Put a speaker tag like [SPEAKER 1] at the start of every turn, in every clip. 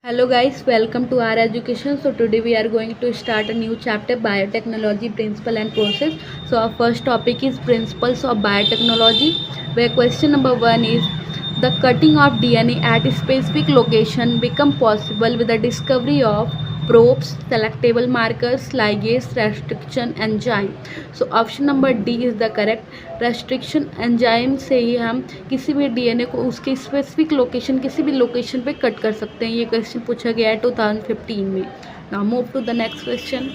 [SPEAKER 1] Hello guys, welcome to our education. So today we are going to start a new chapter, biotechnology principle and process. So our first topic is principles of biotechnology, where question number 1 is the cutting of DNA at a specific location become possible with the discovery of probes, selectable markers, ligase, restriction enzyme. So option number D is the correct. Restriction enzyme से ही हम किसी भी DNA को उसकी specific location किसी भी location पे cut कर सकते हैं. ये क्वेश्चन पूछा गया है 2015 में. Now move to the next question.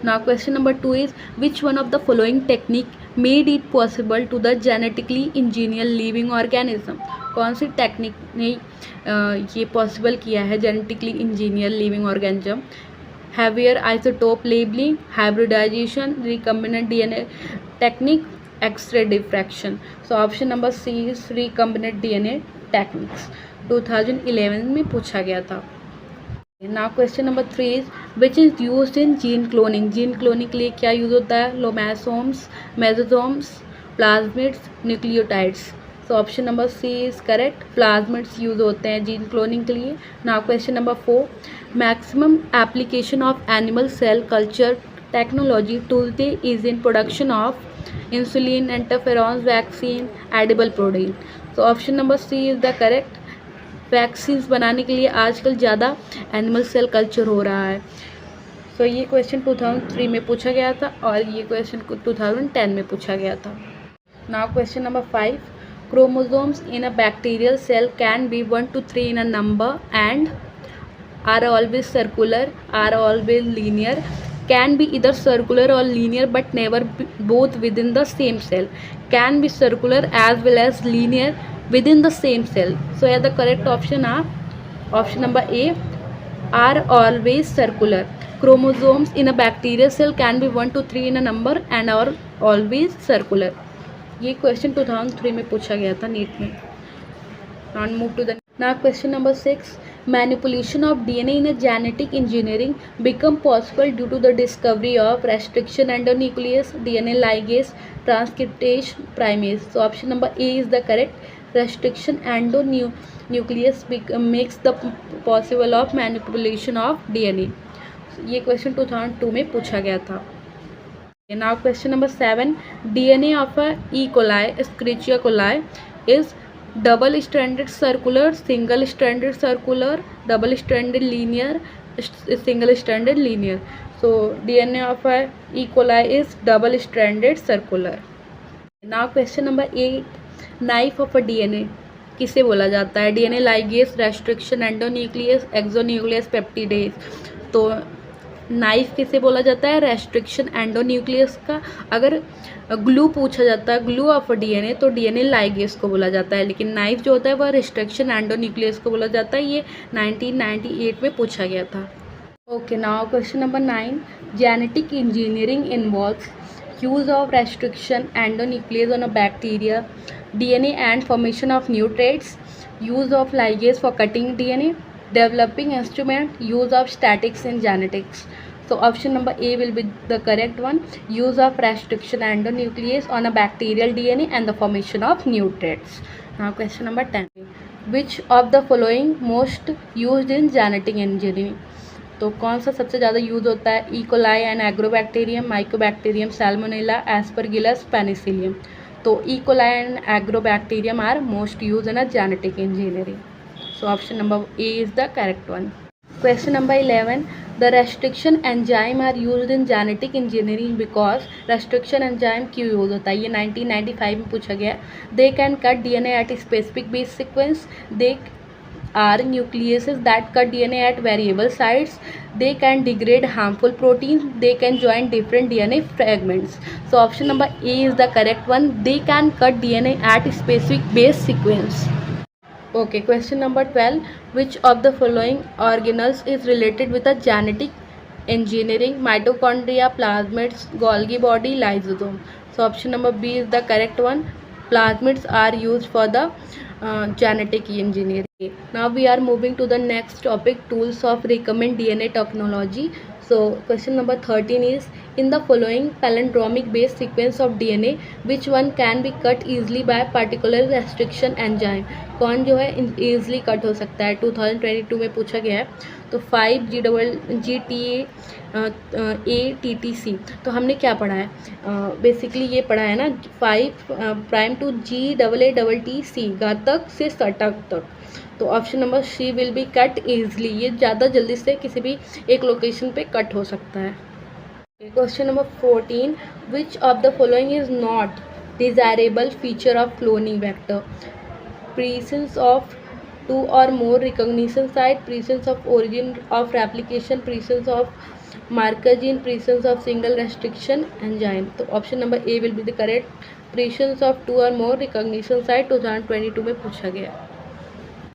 [SPEAKER 1] Now question number 2 is which one of the following technique made it possible to the genetically engineer living organism. कौन सी टेक्निक ने ये पॉसिबल किया है genetically engineer living organism. Heavier isotope labelling, hybridisation, recombinant DNA technique, X-ray diffraction. So option number C is recombinant DNA techniques. 2011 में पूछा गया था. Now question number 3 is which is used in gene cloning. Gene cloning के लिए क्या use होता है. Lomasomes, mesosomes, plasmids, nucleotides. So option number C is correct. Plasmids use होते हैं जीन क्लोनिंग के लिए. Now question number 4 maximum application of animal cell culture technology today is in production of insulin, interferons vaccine, edible protein. So option number C is the correct. Vaccines बनाने के लिए आजकल ज़्यादा animal cell culture हो रहा है. सो ये question 2003 में पूछा गया था और ये क्वेश्चन 2010 में पूछा गया था. Now question number 5 chromosomes in a bacterial cell can be 1 to 3 in a number and are always circular, are always linear, can be either circular or linear but never both within the same cell, can be circular as well as linear within the same cell. So here the correct option are option number A, are always circular. Chromosomes in a bacterial cell can be 1 to 3 in a number and are always circular. ये question 2003 में पूछा गया था NEET में. Now move to the now question number 6 manipulation of DNA in a genetic engineering become possible due to the discovery of restriction endonuclease, DNA ligase, transcriptase primase. So option number A is the correct. Restriction endonuclease makes the possible of manipulation of DNA. ये question 2002 में पूछा गया था. Now question number 7 DNA of a E. coli, Escherichia coli is double stranded circular, single stranded circular, double stranded linear, single stranded linear. So DNA of a E. coli is double stranded circular. Now question number 8 knife of a DNA किसे बोला जाता है. DNA ligase, restriction endonuclease, exonuclease, peptidase. तो knife किसे बोला जाता है. Restriction endonuclease का. अगर ग्लू पूछा जाता है ग्लू ऑफ डीएनए तो डीएनए लाइगेस को बोला जाता है, लेकिन नाइफ जो होता है वह रिस्ट्रिक्शन एंडोन्यूक्लियस को बोला जाता है. ये 1998 में पूछा गया था. Okay now question number 9 genetic engineering involves use of restriction endonuclease on a bacteria, DNA and formation of new trades, use of ligase for cutting DNA, developing instrument, use of statics in genetics. So option number A will be the correct one. Use of restriction endonuclease on a bacterial DNA and the formation of new traits. Now question number 10 which of the following most used in genetic engineering. तो कौन सा सबसे ज़्यादा use होता है. E coli and agrobacterium, mycobacterium, salmonella, aspergillus, penicillium. तो E coli and agrobacterium are most use in a genetic engineering. So option number A is the correct one. Question number 11 the restriction enzyme are used in genetic engineering because restriction enzyme क्यों use होता है. ये 1995 में पूछा गया. They can cut DNA at a specific base sequence. They are nucleases that cut DNA at variable sites. They can degrade harmful proteins. They can join different DNA fragments. So option number A is the correct one. They can cut DNA at a specific base sequence. Okay, question number 12 which of the following organelles is related with a genetic engineering. Mitochondria, plasmids, Golgi body, lysosome. So option number B is the correct one. Plasmids are used for the genetic engineering. Now we are moving to the next topic, tools of recombinant DNA technology. So question number 13 is, in the following palindromic based sequence of DNA, which one can be cut easily by particular restriction enzyme? कौन जो है easily cut हो सकता है? 2022 में पूछा गया है. तो 5GATTC. तो हमने क्या पढ़ा है? बेसिकली ये पढ़ा है ना, 5' to GAATC, घातक से षटक तक. तो option number C will be cut easily. ये ज़्यादा जल्दी से किसी भी एक लोकेशन पे कट हो सकता है. Question number 14, which of the following is not desirable feature of cloning vector? Presence of 2 or more recognition site, presence of origin of replication, presence of marker gene, presence of single restriction enzyme. तो option number A will be the correct. presence of 2 or more recognition site 2022 में पूछा गया.